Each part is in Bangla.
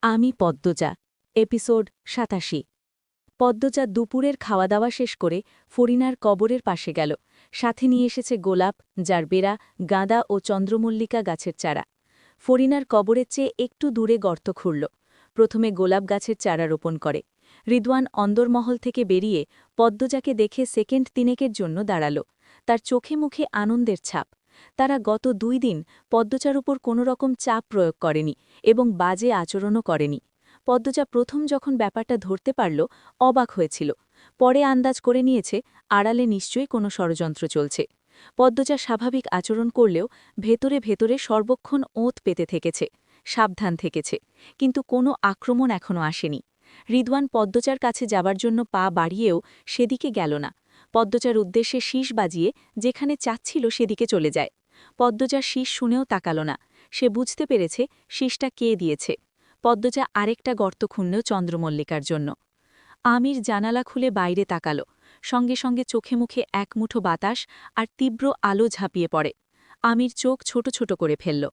আমি পদ্মজা এপিসোড ৮৭। পদ্মজা দুপুরের খাওয়া দাওয়া শেষ করে ফরিনার কবরের পাশে গেল। সাথে নিয়ে এসেছে গোলাপ, জারবেরা, গাঁদা ও চন্দ্রমল্লিকা গাছের চারা। ফরিনার কবরের চেয়ে একটু দূরে গর্ত খুঁড়ল। প্রথমে গোলাপ গাছের চারা রোপণ করে। রিদওয়ান অন্দরমহল থেকে বেরিয়ে পদ্মজাকে দেখে সেকেন্ড তিনেকের জন্য দাঁড়াল। তার চোখে মুখে আনন্দের ছাপ। তারা গত ২ দিন পদ্মজার উপর কোনোরকম চাপ প্রয়োগ করেনি এবং বাজে আচরণও করেনি। পদ্মজা প্রথম যখন ব্যাপারটা ধরতে পারল, অবাক হয়েছিল। পরে আন্দাজ করে নিয়েছে আড়ালে নিশ্চয়ই কোনো ষড়যন্ত্র চলছে। পদ্মজা স্বাভাবিক আচরণ করলেও ভেতরে ভেতরে সর্বক্ষণ ওঁত পেতে থেকেছে, সাবধান থেকেছে, কিন্তু কোনো আক্রমণ এখনও আসেনি। রিদওয়ান পদ্মজার কাছে যাবার জন্য পা বাড়িয়েও সেদিকে গেল না। পদ্মজার উদ্দেশ্যে শীষ বাজিয়ে যেখানে চাচ্ছিল সেদিকে চলে যায়। পদ্মজা শীষ শুনেও তাকাল না। সে বুঝতে পেরেছে শীষটা কে দিয়েছে। পদ্মজা আরেকটা গর্ত খুঁড়ল চন্দ্রমল্লিকার জন্য। আমির জানালা খুলে বাইরে তাকাল। সঙ্গে সঙ্গে চোখে মুখে এক মুঠো বাতাস আর তীব্র আলো ঝাঁপিয়ে পড়ে। আমির চোখ ছোট ছোট করে ফেলল।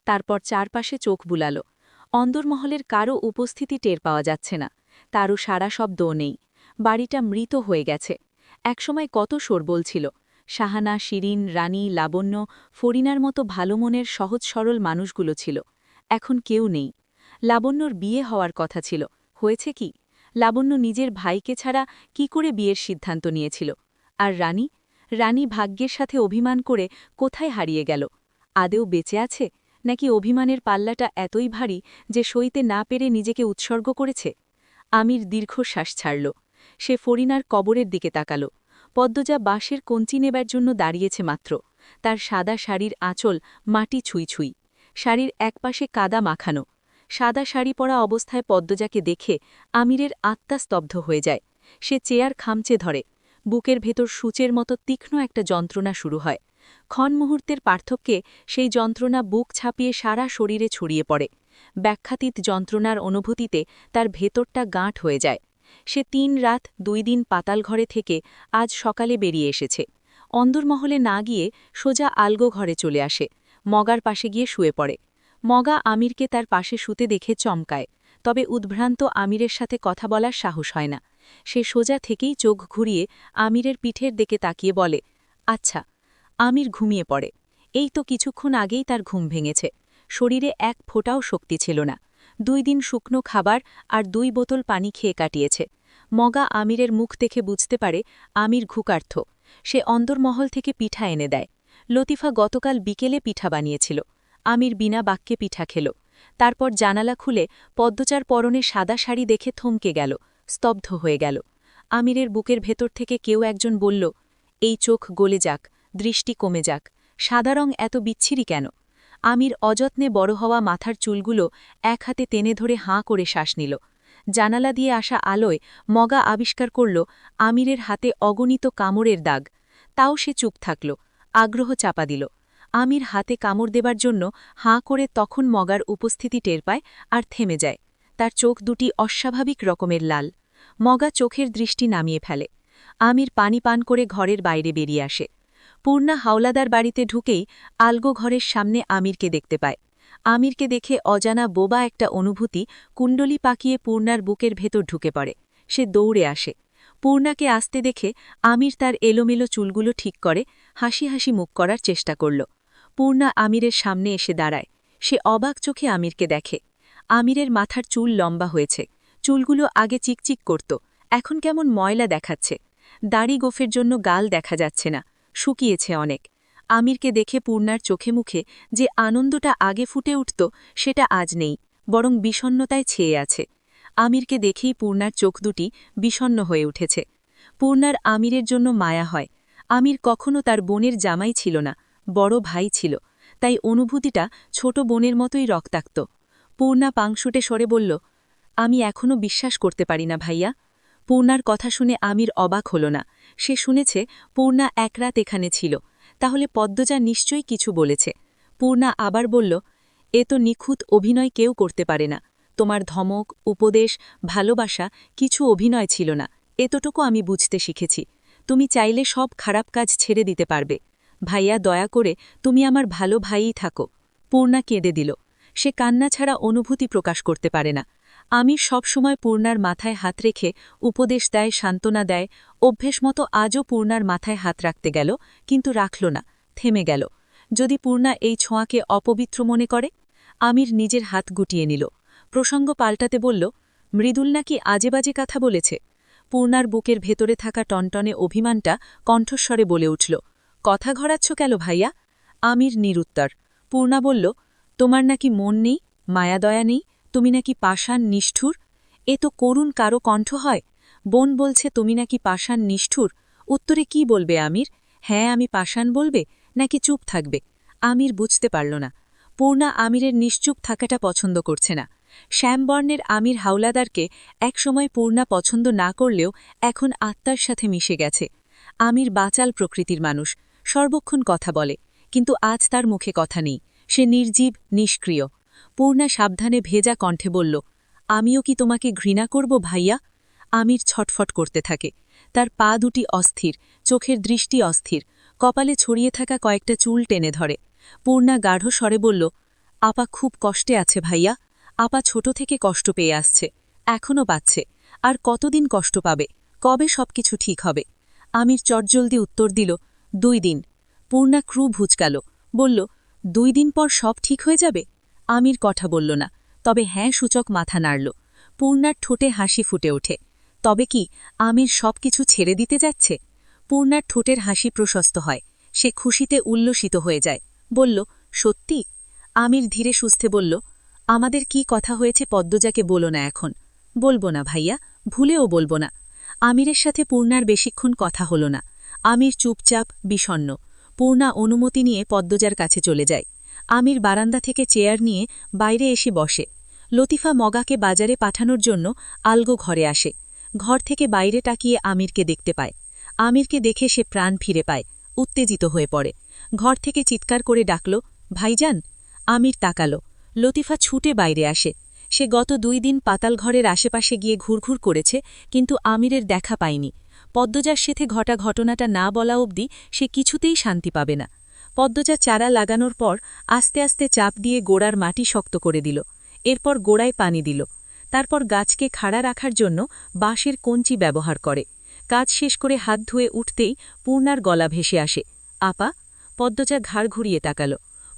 তারপর চারপাশে চোখ বুলাল। অন্দরমহলের কারও উপস্থিতি টের পাওয়া যাচ্ছে না। তারও সারা শব্দও নেই। বাড়িটা মৃত হয়ে গেছে। একসময় কত শোরগোল ছিল। শাহানা, শিরিন, রানী, লাবণ্য, ফরিনার মতো ভালো মনের সহজ সরল মানুষগুলো ছিল। এখন কেউ নেই। লাবণ্যর বিয়ে হওয়ার কথা ছিল, হয়েছে কি? লাবণ্য নিজের ভাইকে ছাড়া কি করে বিয়ের সিদ্ধান্ত নিয়েছিল? আর রানী? রানী ভাগ্যের সাথে অভিমান করে কোথায় হারিয়ে গেল? আদেও বেঁচে আছে, নাকি অভিমানের পাল্লাটা এতই ভারী যে সইতে না পেরে নিজেকে উৎসর্গ করেছে? আমির দীর্ঘশ্বাস ছাড়ল। সে ফরিনার কবরের দিকে তাকাল। পদ্মজা বাঁশের কঞ্চি নেবার জন্য দাঁড়িয়েছে মাত্র। তার সাদা শাড়ির আঁচল মাটি ছুঁই ছুঁই। শাড়ির একপাশে কাদা মাখানো। সাদা শাড়ি পরা অবস্থায় পদ্মজাকে দেখে আমিরের আত্মা স্তব্ধ হয়ে যায়। সে চেয়ার খামচে ধরে। বুকের ভেতর সূচের মতো তীক্ষ্ণ একটা যন্ত্রণা শুরু হয়। ক্ষণ মুহূর্তের পার্থক্যে সেই যন্ত্রণা বুক ছাপিয়ে সারা শরীরে ছড়িয়ে পড়ে। ব্যাখ্যাতীত যন্ত্রণার অনুভূতিতে তার ভেতরটা গাঁট হয়ে যায়। সে ৩ রাত ২ দিন পাতালঘরে থেকে আজ সকালে বেরিয়ে এসেছে। অন্দরমহলে না গিয়ে সোজা আলগো ঘরে চলে আসে। মগার পাশে গিয়ে শুয়ে পড়ে। মগা আমিরকে তার পাশে শুতে দেখে চমকায়, তবে উদ্ভ্রান্ত আমিরের সাথে কথা বলার সাহস হয় না। সে সোজা থেকেই চোখ ঘুরিয়ে আমিরের পিঠের দিকে তাকিয়ে বলে, আচ্ছা। আমির ঘুমিয়ে পড়ে। এই তো কিছুক্ষণ আগেই তার ঘুম ভেঙেছে। শরীরে এক ফোঁটাও শক্তি ছিল না। ২ দিন শুকনো খাবার আর ২ বোতল পানি খেয়ে কাটিয়েছে। মগা আমিরের মুখ দেখে বুঝতে পারে আমির ঘুকার্থ। সে অন্দরমহল থেকে পিঠা এনে দেয়। লতিফা গতকাল বিকেলে পিঠা বানিয়েছিল। আমির বিনা বাক্যে পিঠা খেল। তারপর জানালা খুলে পদ্মচার পরনে সাদা শাড়ি দেখে থমকে গেল, স্তব্ধ হয়ে গেল। আমিরের বুকের ভেতর থেকে কেউ একজন বলল, এই চোখ গলে যাক, দৃষ্টি কমে যাক, সাদা রং এত বিচ্ছিরি কেন? আমির অযত্নে বড় হওয়া মাথার চুলগুলো এক হাতে টেনে ধরে হাঁ করে শ্বাস নিল। জানালা দিয়ে আসা আলোয় মগা আবিষ্কার করল আমিরের হাতে অগণিত কামড়ের দাগ। তাও সে চুপ থাকল, আগ্রহ চাপা দিল। আমির হাতে কামড় দেবার জন্য হাঁ করে তখন মগার উপস্থিতি টের পায় আর থেমে যায়। তার চোখ দুটি অস্বাভাবিক রকমের লাল। মগা চোখের দৃষ্টি নামিয়ে ফেলে। আমির পানি পান করে ঘরের বাইরে বেরিয়ে আসে। পূর্ণা হাওলাদার বাড়িতে ঢুকেই আলগো ঘরের সামনে আমিরকে দেখতে পায়। আমিরকে দেখে অজানা বোবা একটা অনুভূতি কুণ্ডলি পাকিয়ে পূর্ণার বুকের ভেতর ঢুকে পড়ে। সে দৌড়ে আসে। পূর্ণাকে আসতে দেখে আমির তার এলোমেলো চুলগুলো ঠিক করে হাসি হাসি মুখ করার চেষ্টা করল। পূর্ণা আমিরের সামনে এসে দাঁড়ায়। সে অবাক চোখে আমিরকে দেখে। আমিরের মাথার চুল লম্বা হয়েছে। চুলগুলো আগে চিকচিক করত, এখন কেমন ময়লা দেখাচ্ছে। দাড়ি গোফের জন্য গাল দেখা যাচ্ছে না, শুকিয়েছে অনেক। আমিরকে দেখে পূর্ণার চোখে মুখে যে আনন্দটা আগে ফুটে উঠত সেটা আজ নেই, বরং বিষণ্ণতায় ছেয়ে আছে। আমিরকে দেখেই পূর্ণার চোখ দুটি বিষণ্ণ হয়ে উঠেছে। পূর্ণার আমিরের জন্য মায়া হয়। আমির কখনো তার বোনের জামাই ছিল না, বড় ভাই ছিল, তাই অনুভূতিটা ছোট বোনের মতোই রক্তাক্ত। পূর্ণা পাংশুটে সরে বলল, আমি এখনও বিশ্বাস করতে পারি না ভাইয়া। পূর্ণার কথা শুনে আমির অবাক হল না। সে শুনেছে পূর্ণা এক রাত এখানে ছিল, তাহলে পদ্মজা নিশ্চয়ই কিছু বলেছে। পূর্ণা আবার বলল, এ তো নিখুঁত অভিনয় কেউ করতে পারে না। তোমার ধমক, উপদেশ, ভালোবাসা কিছু অভিনয় ছিল না, এতটুকু আমি বুঝতে শিখেছি। তুমি চাইলে সব খারাপ কাজ ছেড়ে দিতে পারবে। ভাইয়া, দয়া করে তুমি আমার ভালো ভাইই থাকো। পূর্ণা কেঁদে দিল। সে কান্না ছাড়া অনুভূতি প্রকাশ করতে পারে না। আমির সবসময় পূর্ণার মাথায় হাত রেখে উপদেশ দেয়, সান্ত্বনা দেয়। অভ্যেস মতো আজও পূর্ণার মাথায় হাত রাখতে গেল, কিন্তু রাখল না, থেমে গেল। যদি পূর্ণা এই ছোঁয়াকে অপবিত্র মনে করে? আমির নিজের হাত গুটিয়ে নিল। প্রসঙ্গ পাল্টাতে বলল, মৃদুল নাকি আজেবাজে কথা বলেছে। পূর্ণার বুকের ভেতরে থাকা টনটনে অভিমানটা কণ্ঠস্বরে বলে উঠল, কথা ঘরাচ্ছ কেন ভাইয়া? আমির নিরুত্তর। পূর্ণা বলল, তোমার নাকি মন নেই, মায়াদয়া নেই, তুমি নাকি পাষাণ নিষ্ঠুর। এ তো করুণ কারো কণ্ঠ হয়। বোন বলছে তুমি নাকি পাষাণ নিষ্ঠুর। উত্তরে কি বলবে আমির? হ্যাঁ আমি পাষাণ বলবে, নাকি চুপ থাকবে? আমির বুঝতে পারল না। পূর্ণা আমিরের নিশ্চুপ থাকাটা পছন্দ করছে না। শ্যামবর্ণের আমির হাওলাদারকে একসময় পূর্ণা পছন্দ না করলেও এখন আত্মার সাথে মিশে গেছে। আমির বাচাল প্রকৃতির মানুষ, সর্বক্ষণ কথা বলে, কিন্তু আজ তার মুখে কথা নেই। সে নির্জীব, নিষ্ক্রিয়। পূর্ণা সাবধানে ভেজা কণ্ঠে বলল, আমিও কি তোমাকে ঘৃণা করব ভাইয়া? আমির ছটফট করতে থাকে। তার পা দুটি অস্থির, চোখের দৃষ্টি অস্থির, কপালে ছড়িয়ে থাকা কয়েকটা চুল টেনে ধরে। পূর্ণা গাঢ় স্বরে বলল, আপা খুব কষ্টে আছে ভাইয়া। আপা ছোট থেকে কষ্ট পেয়ে আসছে, এখনও পাচ্ছে। আর কতদিন কষ্ট পাবে? কবে সবকিছু ঠিক হবে? আমির চটজলদি উত্তর দিল, 2 দিন। পূর্ণা ক্রু ভুচকাল, বলল, 2 দিন পর সব ঠিক হয়ে যাবে? আমির কথা বলল না, তবে হ্যাঁ সূচক মাথা নাড়ল। পূর্ণার ঠোঁটে হাসি ফুটে ওঠে। তবে কি আমির সব কিছু ছেড়ে দিতে যাচ্ছে? পূর্ণার ঠোঁটের হাসি প্রশস্ত হয়, সে খুশিতে উল্লসিত হয়ে যায়। বলল, সত্যি? আমির ধীরে সুস্থে বলল, আমাদের কি কথা হয়েছে পদ্মজাকে বলো না এখন। বলবো না ভাইয়া, ভুলেও বলবো না। আমিরের সাথে পূর্ণার বেশিক্ষণ কথা হল না। আমির চুপচাপ, বিষণ্ণ। পূর্ণা অনুমতি নিয়ে পদ্মজার কাছে চলে যায়। আমির বারান্দা থেকে চেয়ার নিয়ে বাইরে এসে বসে। লতিফা মগাকে বাজারে পাঠানোর জন্য আলগো ঘরে আসে। ঘর থেকে বাইরে তাকিয়ে আমিরকে দেখতে পায়। আমিরকে দেখে সে প্রাণ ফিরে পায়, উত্তেজিত হয়ে পড়ে। ঘর থেকে চিৎকার করে ডাকল, ভাইজান। আমির তাকালো। লতিফা ছুটে বাইরে আসে। সে গত 2 দিন পাতাল ঘরের আশেপাশে গিয়ে ঘুরঘুর করেছে, কিন্তু আমিরের দেখা পায়নি। পদ্মজার সাথে ঘটা ঘটনাটা না বলা অবধি সে কিছুতেই শান্তি পাবে না। পদ্মজা চারা লাগানোর পর আস্তে আস্তে চাপ দিয়ে গোড়ার মাটি শক্ত করে দিল। এরপর গোড়ায় পানি দিল। তারপর গাছকে খাড়া রাখার জন্য বাঁশের কঞ্চি ব্যবহার করে। কাজ শেষ করে হাত ধুয়ে উঠতেই পূর্ণার গলা ভেসে আসে, আপা। পদ্মজা ঘাড় ঘুরিয়ে তাকাল।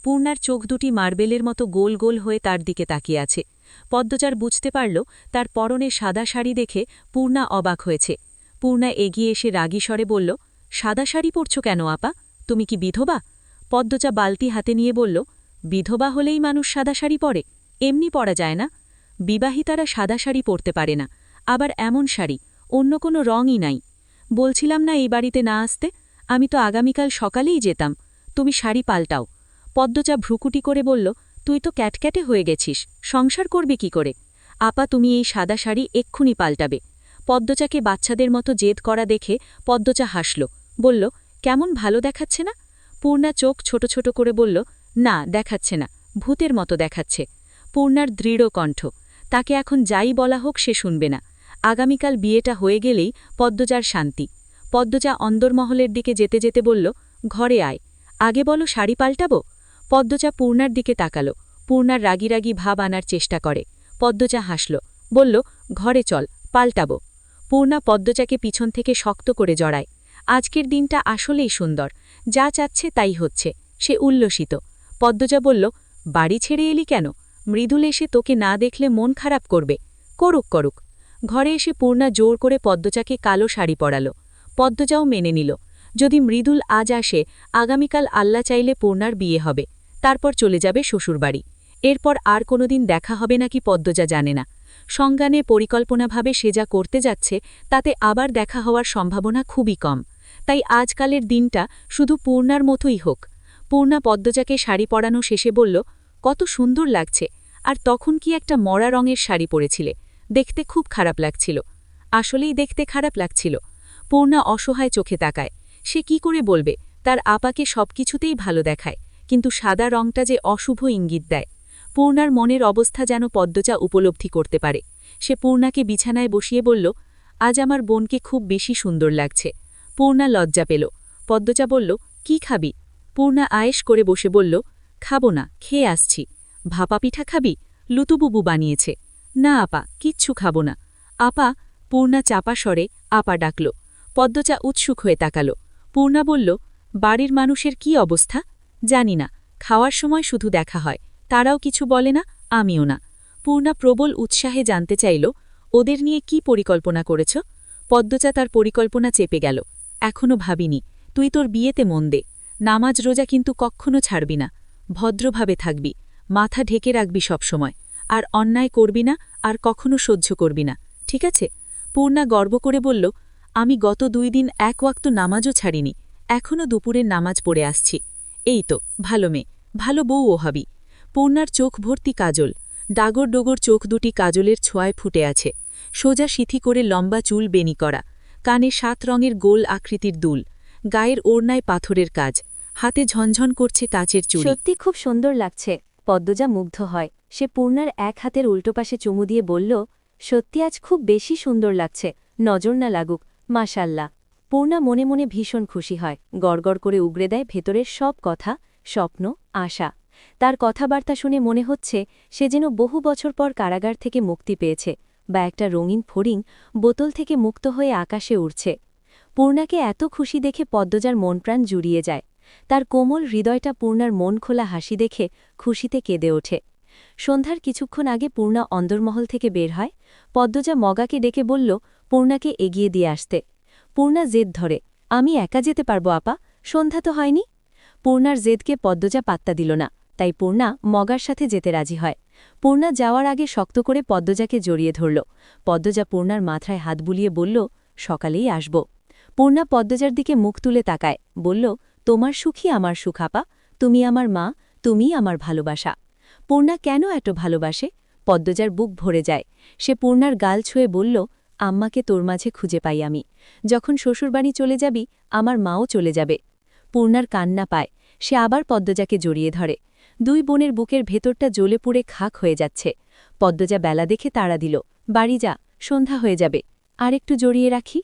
পূর্ণার চোখ দুটি মার্বেলের মতো গোল গোল হয়ে তার দিকে তাকিয়ে আছে। পদ্মজার বুঝতে পারল তার পরনে সাদা শাড়ি দেখে পূর্ণা অবাক হয়েছে। পূর্ণা এগিয়ে এসে রাগী স্বরে বলল, সাদা শাড়ি পরছ কেন আপা? তুমি কি বিধবা? পদ্মজা বালতি হাতে নিয়ে বলল, বিধবা হলেই মানুষ সাদা শাড়ি পরে, এমনি পরা যায় না। বিবাহিতারা সাদা শাড়ি পরতে পারে না, আবার এমন শাড়ি, অন্য কোনো রঙই নাই। বলছিলাম না এই বাড়িতে না আসতে? আমি তো আগামীকাল সকালেই যেতাম। তুমি শাড়ি পাল্টাও। পদ্মজা ভ্রুকুটি করে বলল, তুই তো ক্যাটক্যাটে হয়ে গেছিস, সংসার করবে কি করে? আপা তুমি এই সাদা শাড়ি এক্ষুনি পাল্টাবে। পদ্মজাকে বাচ্চাদের মতো জেদ করা দেখে পদ্মজা হাসল, বলল, কেমন ভালো দেখাচ্ছে না? পূর্ণা চোখ ছোট ছোট করে বলল, না দেখাচ্ছে না, ভূতের মতো দেখাচ্ছে। পূর্ণার দৃঢ় কণ্ঠ, তাকে এখন যাই বলা হোক সে শুনবে না। আগামীকাল বিয়েটা হয়ে গেলেই পদ্মজার শান্তি। পদ্মজা অন্দরমহলের দিকে যেতে যেতে বলল, ঘরে আয়, আগে বলো শাড়ি পাল্টাবো। পদ্মজা পূর্ণার দিকে তাকালো। পূর্ণার রাগি রাগি ভাব আনার চেষ্টা করে। পদ্মজা হাসল, বলল, ঘরে চল, পাল্টাবো। পূর্ণা পদ্মজাকে পিছন থেকে শক্ত করে জড়ায়। আজকের দিনটা আসলেই সুন্দর, যা চাচ্ছে তাই হচ্ছে, সে উল্লসিত। পদ্মজা বলল, বাড়ি ছেড়ে এলি কেন? মৃদুল এসে তোকে না দেখলে মন খারাপ করবে। করুক করুক। ঘরে এসে পূর্ণা জোর করে পদ্মজাকে কালো শাড়ি পরাল। পদ্মজাও মেনে নিল। যদি মৃদুল আজ আসে, আগামীকাল আল্লাহ চাইলে পূর্ণার বিয়ে হবে, তারপর চলে যাবে শ্বশুরবাড়ি। এরপর আর কোনোদিন দেখা হবে নাকি পদ্মজা জানে না। সংজ্ঞানে পরিকল্পনাভাবে সে যা করতে যাচ্ছে তাতে আবার দেখা হওয়ার সম্ভাবনা খুবই কম। তাই আজকালের দিনটা শুধু পূর্ণার মতোই হোক। পূর্ণা পদ্মজাকে শাড়ি পরানো শেষে বলল, কত সুন্দর লাগছে। আর তখন কি একটা মরা রঙের শাড়ি পরেছিলে, দেখতে খুব খারাপ লাগছিল। আসলেই দেখতে খারাপ লাগছিল। পূর্ণা অসহায় চোখে তাকায়। সে কি করে বলবে তার আপাকে সবকিছুতেই ভালো দেখায়, কিন্তু সাদা রংটা যে অশুভ ইঙ্গিত দেয়। পূর্ণার মনের অবস্থা যেন পদ্মজা উপলব্ধি করতে পারে। সে পূর্ণাকে বিছানায় বসিয়ে বলল, আজ আমার বোনকে খুব বেশি সুন্দর লাগছে। পূর্ণা লজ্জা পেল। পদ্মজা বলল, কি খাবি? পূর্ণা আয়েশ করে বসে বলল, খাবো না, খেয়ে আসছি। ভাপা পিঠা খাবি? লুতুবুবু বানিয়েছে। না আপা, কিচ্ছু খাবো না। আপা, পূর্ণা চাপা স্বরে আপা ডাকল। পদ্মজা উৎসুক হয়ে তাকাল। পূর্ণা বলল, বাড়ির মানুষের কি অবস্থা? জানি না, খাওয়ার সময় শুধু দেখা হয়, তারাও কিছু বলে না, আমিও না। পূর্ণা প্রবল উৎসাহে জানতে চাইল, ওদের নিয়ে কি পরিকল্পনা করেছ? পদ্মজা তার পরিকল্পনা চেপে গেল। এখনো ভাবিনি, তুই তোর বিয়েতে মন দে। নামাজ রোজা কিন্তু কক্ষনো ছাড়বি না। ভদ্রভাবে থাকবি, মাথা ঢেকে রাখবি সবসময়, আর অন্যায় করবি না, আর কখনো সহ্য করবি না, ঠিক আছে? পূর্ণা গর্ব করে বলল, আমি গত 2 দিন এক ওয়াক্ত নামাজও ছাড়িনি, এখনও দুপুরের নামাজ পড়ে আসছি। এই তো, ভালো মেয়ে, ভালো বউও হবি। পূর্ণার চোখ ভর্তি কাজল, ডাগর ডোগর চোখ দুটি কাজলের ছোঁয়ায় ফুটে আছে। সোজা সিথি করে লম্বা চুল বেনি করা, কানে 7 রঙের গোল আকৃতির দুল, গায়ের ওড়নায় পাথরের কাজ, হাতে ঝনঝন করছে কাচের চুড়ি। সত্যি খুব সুন্দর লাগছে। পদ্মজা মুগ্ধ হয়। সে পূর্ণার এক হাতের উল্টো পাশে চুমু দিয়ে বলল, সত্যি আজ খুব বেশি সুন্দর লাগছে, নজর না লাগুক, মাশাল্লাহ। পূর্ণা মনে মনে ভীষণ খুশি হয়, গড়গড় করে উগরে দেয় ভেতরের সব কথা, স্বপ্ন, আশা। তার কথাবার্তা শুনে মনে হচ্ছে সে যেন বহু বছর পর কারাগার থেকে মুক্তি পেয়েছে, বা একটা রঙিন ফড়িং বোতল থেকে মুক্ত হয়ে আকাশে উড়ছে। পূর্ণাকে এত খুশি দেখে পদ্মজার মনপ্রাণ জুড়িয়ে যায়। তার কোমল হৃদয়টা পূর্ণার মন খোলা হাসি দেখে খুশিতে কেঁদে ওঠে। সন্ধ্যার কিছুক্ষণ আগে পূর্ণা অন্দরমহল থেকে বের হয়। পদ্মজা মগাকে ডেকে বলল, পূর্ণাকে এগিয়ে দিয়ে আসতে। পূর্ণা জেদ ধরে, আমি একা যেতে পারবো আপা, সন্ধ্যা তো হয়নি। পূর্ণার জেদকে পদ্মজা পাত্তা দিল না, তাই পূর্ণা মগার সাথে যেতে রাজি হয়। পূর্ণা যাওয়ার আগে শক্ত করে পদ্মজাকে জড়িয়ে ধরল। পদ্মজা পূর্ণার মাথায় হাত বুলিয়ে বলল, সকালেই আসব। পূর্ণা পদ্মজার দিকে মুখ তুলে তাকায়, বলল, তোমার সুখই আমার সুখ আপা, তুমি আমার মা, তুমিই আমার ভালোবাসা। পূর্ণা কেন এত ভালোবাসে? পদ্মজার বুক ভরে যায়। সে পূর্ণার গাল ছুঁয়ে বলল, আম্মাকে তোর মাঝে খুঁজে পাই আমি। যখন শ্বশুরবাড়ি চলে যাবি, আমার মাও চলে যাবে। পূর্ণার কান্না পায়। সে আবার পদ্মজাকে জড়িয়ে ধরে। 2 বোনের বুকের ভেতরটা জ্বলে পুড়ে খাক হয়ে যাচ্ছে। পদ্মজা বেলা দেখে তাড়া দিল, বাড়ি যা, সন্ধ্যা হয়ে যাবে, আর একটু জড়িয়ে রাখি।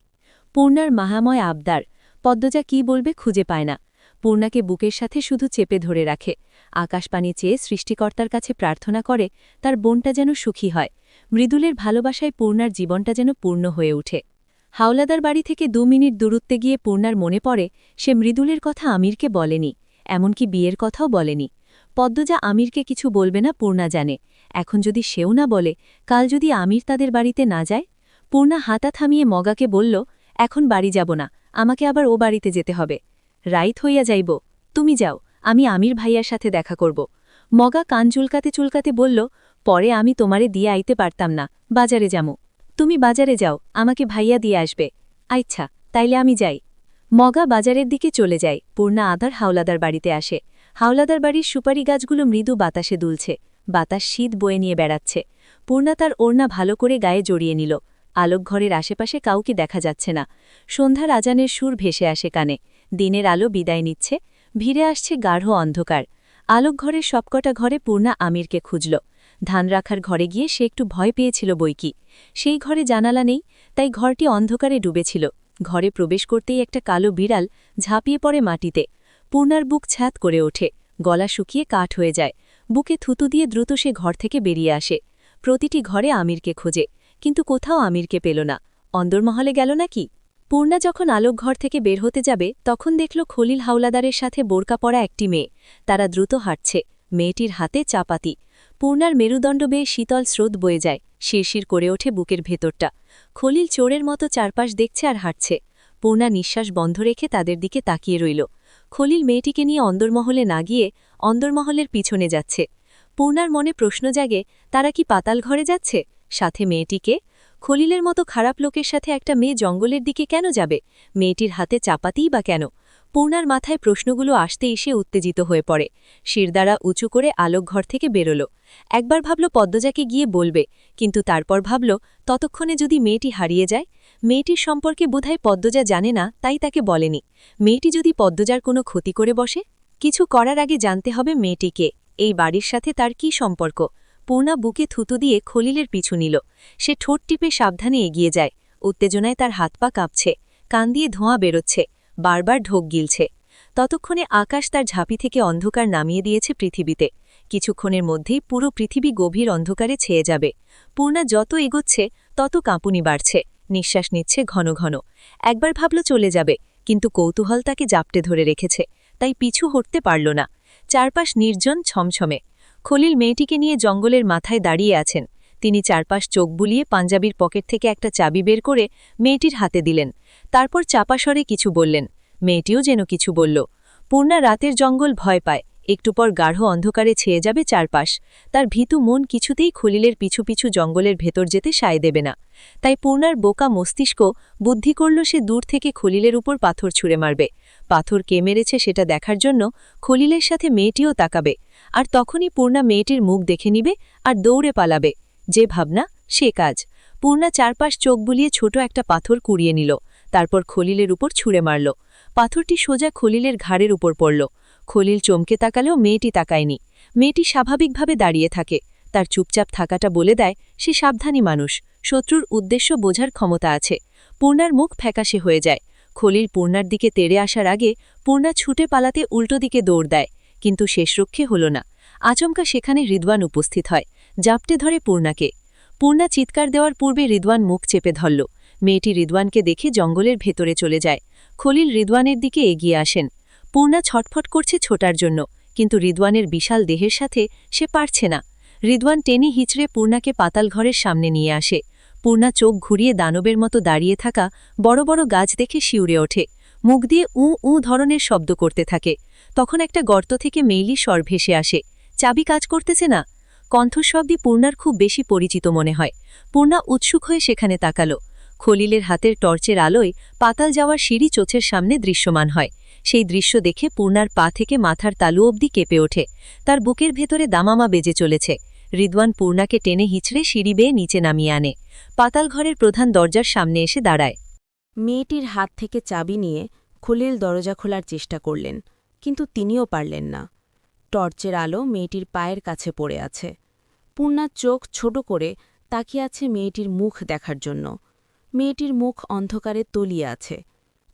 পূর্ণার মাহাময় আবদার। পদ্মজা কি বলবে খুঁজে পায় না। পূর্ণাকে বুকের সাথে শুধু চেপে ধরে রাখে। আকাশপানি চেয়ে সৃষ্টিকর্তার কাছে প্রার্থনা করে তার বোনটা যেন সুখী হয়। মৃদুলের ভালোবাসায় পূর্ণার জীবনটা যেন পূর্ণ হয়ে ওঠে। হাওলাদার বাড়ি থেকে 2 মিনিট দূরত্বে গিয়ে পূর্ণার মনে পড়ে সে মৃদুলের কথা আমিরকে বলেনি, এমনকি বিয়ের কথাও বলেনি। পদ্মজা আমিরকে কিছু বলবে না পূর্ণা জানে। এখন যদি সেও না বলে, কাল যদি আমির তাদের বাড়িতে না যায়? পূর্ণা হাতা থামিয়ে মগাকে বলল, এখন বাড়ি যাব না, আমাকে আবার ও বাড়িতে যেতে হবে। রাইত হইয়া যাইব, তুমি যাও, আমি আমির ভাইয়ার সাথে দেখা করব। মগা কান চুলকাতে চুলকাতে বলল, পরে আমি তোমারে দিয়ে আইতে পারতাম না, বাজারে যামু। তুমি বাজারে যাও, আমাকে ভাইয়া দিয়ে আসবে। আচ্ছা, তাইলে আমি যাই। মগা বাজারের দিকে চলে যায়। পূর্ণা আধার হাওলাদার বাড়িতে আসে। হাওলাদার বাড়ির সুপারি গাছগুলো মৃদু বাতাসে দুলছে, বাতাস শীত বয়ে নিয়ে বেড়াচ্ছে। পূর্ণা তার ওড়না ভালো করে গায়ে জড়িয়ে নিল। আলোকঘরের আশেপাশে কাউকে দেখা যাচ্ছে না। সন্ধ্যার আজানের সুর ভেসে আসে কানে। দিনের আলো বিদায় নিচ্ছে, ভিড়ে আসছে গাঢ় অন্ধকার। আলোকঘরের সবকটা ঘরে পূর্ণা আমিরকে খুঁজল। ধান রাখার ঘরে গিয়ে সে একটু ভয় পেয়েছিল বইকি। সেই ঘরে জানালা নেই, তাই ঘরটি অন্ধকারে ডুবেছিল। ঘরে প্রবেশ করতেই একটা কালো বিড়াল ঝাঁপিয়ে পড়ে মাটিতে। পূর্ণার বুক ছ্যাঁত করে ওঠে, গলা শুকিয়ে কাঠ হয়ে যায়। বুকে থুতু দিয়ে দ্রুত সে ঘর থেকে বেরিয়ে আসে। প্রতিটি ঘরে আমিরকে খোঁজে, কিন্তু কোথাও আমিরকে পেল না। অন্দরমহলে গেল নাকি? পূর্ণা যখন আলোকঘর থেকে বের হতে যাবে তখন দেখল খলিল হাওলাদারের সাথে বোরকা পরা একটি মেয়ে। তারা দ্রুত হাঁটছে, মেয়েটির হাতে চাপাতি। পূর্ণার মেরুদণ্ড বেয়ে শীতল স্রোত বয়ে যায়, শিরশির করে ওঠে বুকের ভেতরটা। খলিল চোরের মতো চারপাশ দেখছে আর হাঁটছে। পূর্ণা নিঃশ্বাস বন্ধ রেখে তাদের দিকে তাকিয়ে রইল। খলিল মেয়েটিকে নিয়ে অন্দরমহলে না গিয়ে অন্দরমহলের পিছনে যাচ্ছে। পূর্ণার মনে প্রশ্ন জাগে, তারা কি পাতাল ঘরে যাচ্ছে? সাথে মেয়েটিকে? খলিলের মতো খারাপ লোকের সাথে একটা মেয়ে জঙ্গলের দিকে কেন যাবে? মেয়েটির হাতে চাপাতিই বা কেন? পূর্ণার মাথায় প্রশ্নগুলো আসতে এসে উত্তেজিত হয়ে পড়ে। শিরদাঁড়া উঁচু করে আলোকঘর থেকে বেরোল। একবার ভাবল পদ্মজাকে গিয়ে বলবে, কিন্তু তারপর ভাবল ততক্ষণে যদি মেয়েটি হারিয়ে যায়। মেয়েটির সম্পর্কে বোধহয় পদ্মজা জানে না, তাই তাকে বলেনি। মেয়েটি যদি পদ্মজার কোনো ক্ষতি করে বসে? কিছু করার আগে জানতে হবে মেয়েটিকে, এই বাড়ির সাথে তার কি সম্পর্ক। পূর্ণা বুকে থুতু দিয়ে খলিলের পিছু নিল। সে ঠোঁট টিপে সাবধানে এগিয়ে যায়। উত্তেজনায় তার হাত পা কাঁপছে, কান দিয়ে ধোঁয়া বেরোচ্ছে, বারবার ঢোক গিলছে। ততক্ষণে আকাশ তার ঝাঁপি থেকে অন্ধকার নামিয়ে দিয়েছে পৃথিবীতে। কিছুক্ষণের মধ্যেই পুরো পৃথিবী গভীর অন্ধকারে ছেয়ে যাবে। পূর্ণা যত এগোচ্ছে তত কাঁপুনি বাড়ছে, নিঃশ্বাস নিচ্ছে ঘন ঘন। একবার ভাবল চলে যাবে, কিন্তু কৌতূহল তাকে জাপটে ধরে রেখেছে, তাই পিছু হটতে পারল না। চারপাশ নির্জন ছমছমে। খলিল মেয়েটিকে নিয়ে জঙ্গলের মাথায় দাঁড়িয়ে আছেন। তিনি চারপাশ চোখ বুলিয়ে পাঞ্জাবির পকেট থেকে একটা চাবি বের করে মেয়েটির হাতে দিলেন। তারপর চাপাস্বরে কিছু বললেন। মেয়েটিও যেন কিছু বলল। পূর্ণা রাতের জঙ্গল ভয় পায়, একটু পর গাঢ় অন্ধকারে ছেয়ে যাবে চারপাশ। তার ভীতু মন কিছুতেই খলিলের পিছু পিছু জঙ্গলের ভেতর যেতে সায় দেবে না। তাই পূর্ণার বোকা মস্তিষ্ক বুদ্ধি করল সে দূর থেকে খলিলের উপর পাথর ছুঁড়ে মারবে। পাথর কে মেরেছে সেটা দেখার জন্য খলিলের সাথে মেয়েটিও তাকাবে, আর তখনই পূর্ণা মেয়েটির মুখ দেখে নিবে আর দৌড়ে পালাবে। যে ভাবনা সে কাজ। পূর্ণা চারপাশ চোখ বুলিয়ে ছোট একটা পাথর কুড়িয়ে নিল, তারপর খলিলের উপর ছুঁড়ে মারল। পাথরটি সোজা খলিলের ঘাড়ের উপর পড়ল। খলিল চমকে তাকালেও মেয়েটি তাকায়নি। মেয়েটি স্বাভাবিকভাবে দাঁড়িয়ে থাকে। তার চুপচাপ থাকাটা বলে দেয় সে সাবধানী মানুষ, শত্রুর উদ্দেশ্য বোঝার ক্ষমতা আছে। পূর্ণার মুখ ফ্যাকাশে হয়ে যায়। খলিল পূর্ণার দিকে তেড়ে আসার আগে পূর্ণা ছুটে পালাতে উল্টো দিকে দৌড় দেয়, কিন্তু শেষরক্ষে হল না। আচমকা সেখানে রিদওয়ান উপস্থিত হয়, জাপটে ধরে পূর্ণাকে। পূর্ণা চিৎকার দেওয়ার পূর্বে রিদওয়ান মুখ চেপে ধরল। মেয়েটি রিদওয়ানকে দেখে জঙ্গলের ভেতরে চলে যায়। খলিল রিদওয়ানের দিকে এগিয়ে আসেন। পূর্ণা ছটফট করছে ছোটার জন্য, কিন্তু রিদওয়ানের বিশাল দেহের সাথে সে পারছে না। রিদওয়ান টেনে হিচড়ে পূর্ণাকে পাতাল ঘরের সামনে নিয়ে আসে। পূর্ণা চোখ ঘুরিয়ে দানবের মতো দাঁড়িয়ে থাকা বড় বড় গাছ দেখে শিউরে ওঠে, মুখ দিয়ে উ উ ধরনের শব্দ করতে থাকে। তখন একটা গর্ত থেকে মেইলি স্বর ভেসে আসে, চাবি কাজ করতেছে না। কণ্ঠস্বরটি পূর্ণার খুব বেশি পরিচিত মনে হয়। পূর্ণা উৎসুক হয়ে সেখানে তাকালো। খলিলের হাতের টর্চের আলোয় পাতাল যাওয়ার সিঁড়ি চোখের সামনে দৃশ্যমান হয়। সেই দৃশ্য দেখে পূর্ণার পা থেকে মাথার তালু অবধি কেঁপে ওঠে। তার বুকের ভেতরে দামামা বেজে চলেছে। রিদওয়ান পূর্ণাকে টেনে হিচড়ে সিঁড়ি বেয়ে নিচে নামিয়ে আনে। পাতাল ঘরের প্রধান দরজার সামনে এসে দাঁড়ায়। মেয়েটির হাত থেকে চাবি নিয়ে খলিল দরজা খোলার চেষ্টা করলেন, কিন্তু তিনিও পারলেন না। টর্চের আলো মেয়েটির পায়ের কাছে পড়ে আছে। পূর্ণার চোখ ছোট করে তাকিয়ে আছে মেয়েটির মুখ দেখার জন্য। মেয়েটির মুখ অন্ধকারে তলিয়ে আছে।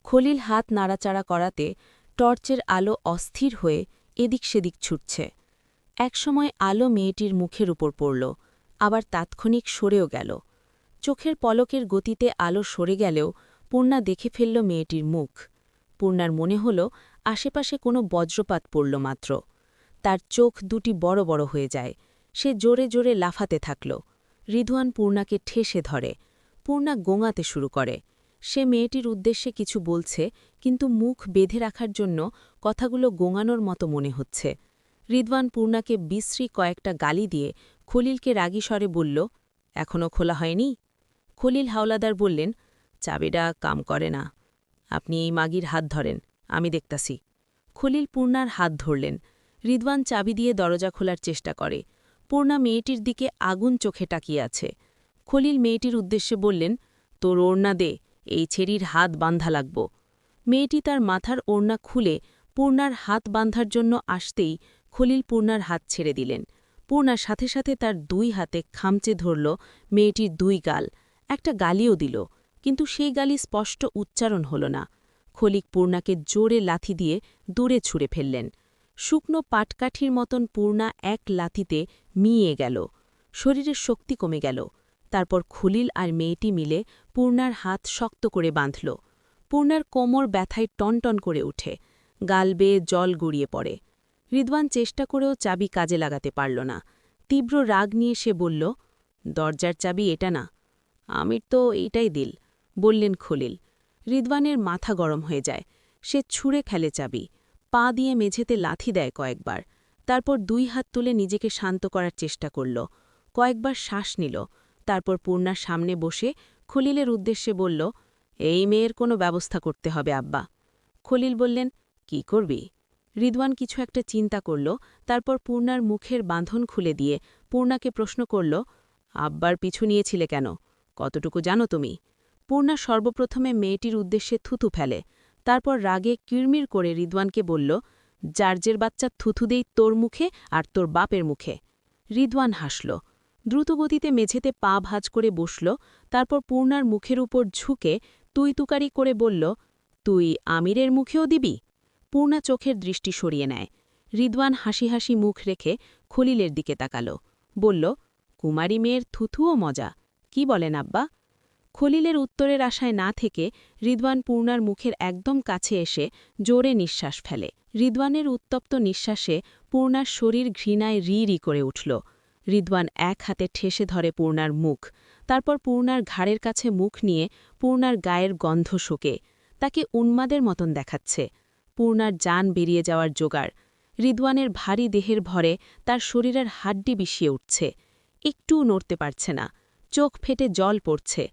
খলিল হাত নাড়াচাড়া করাতে টর্চের আলো অস্থির হয়ে এদিক সেদিক ছুটছে। একসময় আলো মেয়েটির মুখের উপর পড়ল, আবার তাৎক্ষণিক সরেও গেল। চোখের পলকের গতিতে আলো সরে গেলেও পূর্ণা দেখে ফেলল মেয়েটির মুখ। পূর্ণার মনে হল আশেপাশে কোনো বজ্রপাত পড়ল মাত্র। তার চোখ দুটি বড় বড় হয়ে যায়। সে জোরে জোরে লাফাতে থাকল। রিদওয়ান পূর্ণাকে ঠেসে ধরে। পূর্ণা গোঙাতে শুরু করে। সে মেয়েটির উদ্দেশ্যে কিছু বলছে, কিন্তু মুখ বেঁধে রাখার জন্য কথাগুলো গোঙানোর মতো মনে হচ্ছে। রিদওয়ান পূর্ণাকে বিশ্রী কয়েকটা গালি দিয়ে খলিলকে রাগী স্বরে বলল, এখনও খোলা হয়নি? খলিল হাওলাদার বললেন, চাবিটা কাম করে না। আপনি এই মাগির হাত ধরেন, আমি দেখতাছি। খলিল পূর্ণার হাত ধরলেন। রিদওয়ান চাবি দিয়ে দরজা খোলার চেষ্টা করে। পূর্ণা মেয়েটির দিকে আগুন চোখে তাকিয়ে আছে। খলিল মেয়েটির উদ্দেশ্যে বললেন, তোর ওড়না দে, এই ছেড়ির হাত বান্ধা লাগব। মেয়েটি তার মাথার ওড়না খুলে পূর্ণার হাত বাঁধার জন্য আসতেই খলিল পূর্ণার হাত ছেড়ে দিলেন। পূর্ণার সাথে সাথে তার দুই হাতে খামচে ধরল মেয়েটির দুই গাল। একটা গালিও দিল, কিন্তু সেই গালি স্পষ্ট উচ্চারণ হল না। খলিক পূর্ণাকে জোরে লাথি দিয়ে দূরে ছুঁড়ে ফেললেন। শুকনো পাটকাঠির মতন পূর্ণা এক লাথিতে মিয়ে গেল। শরীরের শক্তি কমে গেল। তারপর খলিল আর মেয়েটি মিলে পূর্ণার হাত শক্ত করে বাঁধল। পূর্ণার কোমর ব্যথায় টনটন করে উঠে, গাল বেয়ে জল গড়িয়ে পড়ে। রিদওয়ান চেষ্টা করেও চাবি কাজে লাগাতে পারল না। তীব্র রাগ নিয়ে সে বলল, দরজার চাবি এটা না। আমির তো এইটাই দিল, বললেন খলিল। রিদওয়ানের মাথা গরম হয়ে যায়। সে ছুঁড়ে ফেলে চাবি, পা দিয়ে মেঝেতে লাথি দেয় কয়েকবার। তারপর দুই হাত তুলে নিজেকে শান্ত করার চেষ্টা করল। কয়েকবার শ্বাস নিল। তারপর পূর্ণার সামনে বসে খলিলের উদ্দেশ্যে বলল, এই মেয়ের কোনো ব্যবস্থা করতে হবে আব্বা। খলিল বললেন, কি করবি? রিদওয়ান কিছু একটা চিন্তা করল। তারপর পূর্ণার মুখের বাঁধন খুলে দিয়ে পূর্ণাকে প্রশ্ন করল, আব্বার পিছু নিয়েছিলে কেন? কতটুকু জানো তুমি? পূর্ণা সর্বপ্রথমে মেয়েটির উদ্দেশ্যে থুথু ফেলে। তারপর রাগে কিরমির করে রিদওয়ানকে বলল, জার্জের বাচ্চা থুথু দেই তোর মুখে আর তোর বাপের মুখে। রিদওয়ান হাসল। দ্রুতগতিতে মেঝেতে পা ভাঁজ করে বসল। তারপর পূর্ণার মুখের উপর ঝুঁকে তুই তুকারি করে বলল, তুই আমিরের মুখেও দিবি? পূর্ণা চোখের দৃষ্টি সরিয়ে নেয়। রিদওয়ান হাসি হাসি মুখ রেখে খলিলের দিকে তাকাল, বলল, কুমারী মেয়ের থুথুও মজা, কি বলেন আব্বা? খলিলের উত্তরের আশায় না থেকে রিদওয়ান পূর্ণার মুখের একদম কাছে এসে জোরে নিঃশ্বাস ফেলে। রিদওয়ানের উত্তপ্ত নিঃশ্বাসে পূর্ণার শরীর ঘৃণায় রি রি করে উঠল। রিদওয়ান এক হাতে ঠেসে ধরে পূর্ণার মুখ, তারপর পূর্ণার ঘাড়ের কাছে মুখ নিয়ে পূর্ণার গায়ের গন্ধ শোকে। তাকে উন্মাদের মতন দেখাচ্ছে। পূর্ণার জান বেরিয়ে যাওয়ার জোগাড়। রিদওয়ানের ভারী দেহের ভরে তার শরীরের হাড্ডি বিষিয়ে উঠছে। একটুও নড়তে পারছে না, চোখ ফেটে জল পড়ছে।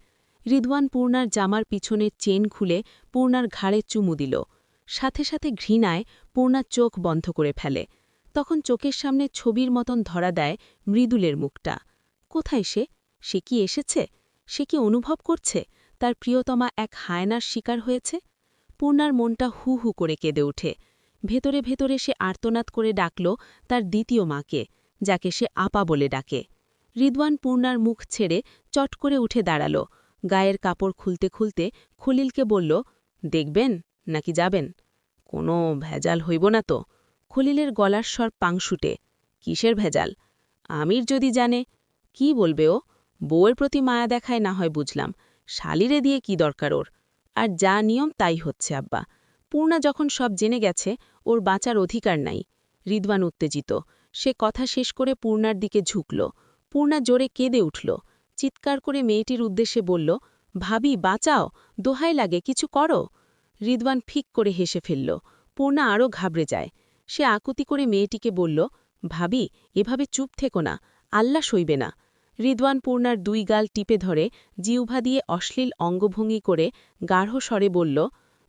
রিদওয়ান পূর্ণার জামার পিছনের চেন খুলে পূর্ণার ঘাড়ে চুমু দিল। সাথে সাথে ঘৃণায় পূর্ণার চোখ বন্ধ করে ফেলে। তখন চোখের সামনে ছবির মতন ধরা দেয় মৃদুলের মুখটা। কোথায় সে? সে কি এসেছে? সে কি অনুভব করছে তার প্রিয়তমা এক হায়নার শিকার হয়েছে? পূর্ণার মনটা হু হু করে কেঁদে ওঠে। ভেতরে ভেতরে সে আর্তনাদ করে ডাকল তার দ্বিতীয় মাকে, যাকে সে আপা বলে ডাকে। রিদওয়ান পূর্ণার মুখ ছেড়ে চট করে উঠে দাঁড়াল। গায়ের কাপড় খুলতে খুলতে খলিলকে বলল, দেখবেন নাকি যাবেন? কোনো ভেজাল হইব না তো? খলিলের গলার স্বর পাংশুটে। কিসের ভেজাল? আমির যদি জানে? কি বলবে ও? বউয়ের প্রতি মায়া দেখায় না হয় বুঝলাম, শালিরে দিয়ে কি দরকার ওর? আর যা নিয়ম তাই হচ্ছে আব্বা। পূর্ণা যখন সব জেনে গেছে, ওর বাঁচার অধিকার নাই। রিদওয়ান উত্তেজিত। সে কথা শেষ করে পূর্ণার দিকে ঝুঁকল। পূর্ণা জোরে কেঁদে উঠল। চিৎকার করে মেয়েটির উদ্দেশ্যে বলল, ভাবি বাঁচাও, দোহাই লাগে, কিছু করো। রিদওয়ান ফিক করে হেসে ফেলল। পূর্ণা আরও ঘাবড়ে যায়। সে আকুতি করে মেয়েটিকে বলল, ভাবি এভাবে চুপ থেকো না, আল্লাহ সইবে না। রিদওয়ান পূর্ণার দুই গাল টিপে ধরে জিহ্বা দিয়ে অশ্লীল অঙ্গভঙ্গি করে গাঢ় স্বরে বলল,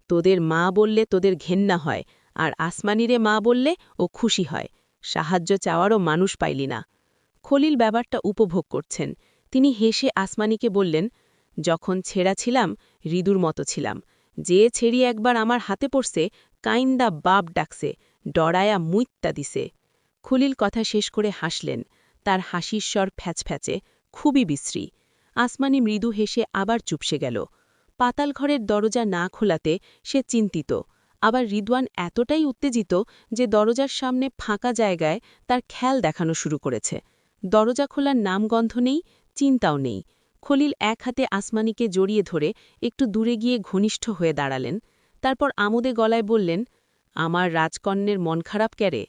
তোদের মা বললে তোদের ঘেন্না হয়, আর আসমানিরে মা বললে ও খুশি হয়। সাহায্য চাওয়ারও মানুষ পাইলি না। খলিল ব্যাপারটা উপভোগ করছেন। তিনি হেসে আসমানিকে বললেন, যখন ছেঁড়া ছিলাম রিদুর মতো ছিলাম, যে ছেড়ি একবার আমার হাতে পড়ছে কাইন্দা বাপ ডাকছে, ডরায়া মুইত্তা দিছে। খলিল কথা শেষ করে হাসলেন। তার হাসির স্বর ফ্যাচফ্যাচে, খুবই বিশ্রী। আসমানি মৃদু হেসে আবার চুপসে গেল। পাতালঘরের দরজা না খোলাতে সে চিন্তিত। আবার রিদওয়ান এতটাই উত্তেজিত যে দরজার সামনে ফাঁকা জায়গায় তার খেয়াল দেখানো শুরু করেছে। দরজা খোলার নামগন্ধ নেই, চিন্তাও নেই। খলিল এক হাতে আসমানিকে জড়িয়ে ধরে একটু দূরে গিয়ে ঘনিষ্ঠ হয়ে দাঁড়ালেন। তারপর আমোদে গলায় বললেন, আমার রাজকন্যের মন খারাপ ক্যারে?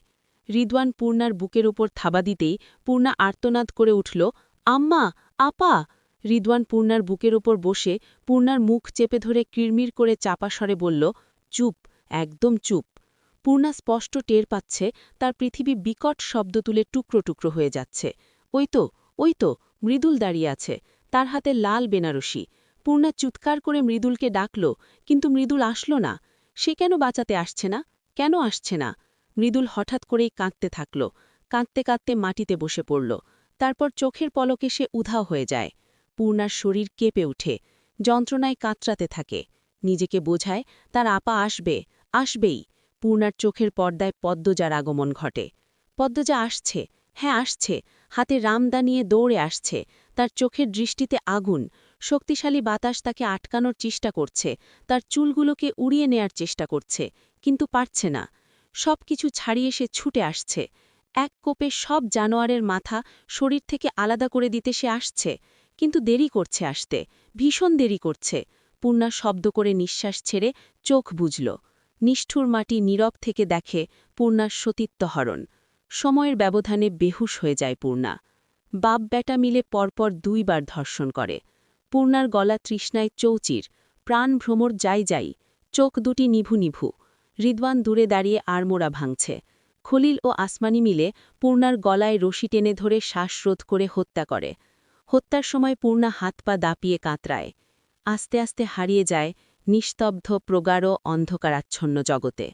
রিদওয়ান পূর্ণার বুকের উপর থাবা দিতেই পূর্ণা আর্তনাদ করে উঠল, আম্মা, আপা। রিদওয়ান পূর্ণার বুকের উপর বসে পূর্ণার মুখ চেপে ধরে কিরমির করে চাপা স্বরে বলল, চুপ, একদম চুপ। পূর্ণা স্পষ্ট টের পাচ্ছে তার পৃথিবী বিকট শব্দ তুলে টুকরো টুকরো হয়ে যাচ্ছে। ওই তো মৃদুল দাঁড়িয়ে আছে, তার হাতে লাল বেনারসি। পূর্ণা চুৎকার করে মৃদুলকে ডাকল, কিন্তু মৃদুল আসল না। সে কেন বাঁচাতে আসছে না? কেন আসছে না? মৃদুল হঠাৎ করেই কাঁদতে থাকল। কাঁদতে কাঁদতে মাটিতে বসে পড়ল। তারপর চোখের পলকে সে উধাও হয়ে যায়। পূর্ণার শরীর কেঁপে উঠে, যন্ত্রণায় কাতরাতে থাকে। নিজেকে বোঝায় তার আপা আসবে, আসবেই। পূর্ণার চোখের পর্দায় পদ্মজার আগমন ঘটে। পদ্মজা আসছে, হ্যাঁ আসছে, হাতে রামদা নিয়ে দৌড়ে আসছে। তার চোখের দৃষ্টিতে আগুন। শক্তিশালী বাতাস তাকে আটকানোর চেষ্টা করছে, তার চুলগুলোকে উড়িয়ে নেয়ার চেষ্টা করছে, কিন্তু পারছে না। সব কিছু ছাড়িয়ে সে ছুটে আসছে। এক কোপে সব জানোয়ারের মাথা শরীর থেকে আলাদা করে দিতে সে আসছে, কিন্তু দেরি করছে আসতে, ভীষণ দেরি করছে। পূর্ণা শব্দ করে নিঃশ্বাস ছেড়ে চোখ বুঝল। নিষ্ঠুর মাটি নীরব থেকে দেখে পূর্ণার সতীত্বহরণ। সময়ের ব্যবধানে বেহুশ হয়ে যায় পূর্ণা। বাপ বেটা মিলে পরপর 2 বার ধর্ষণ করে। পূর্ণার গলা তৃষ্ণায় চৌচির, প্রাণ ভ্রমর যাই, চোখ দুটি নিভু নিভু। রিদওয়ান দূরে দাঁড়িয়ে আড়মোড়া ভাঙছে। খলিল ও আসমানি মিলে পূর্ণার গলায় রশি টেনে ধরে শ্বাসরোধ করে হত্যা করে। হত্যার সময় পূর্ণা হাত পা দাপিয়ে কাতরায়। আস্তে আস্তে হারিয়ে যায় নিস্তব্ধ প্রগাঢ় অন্ধকারাচ্ছন্ন জগতে।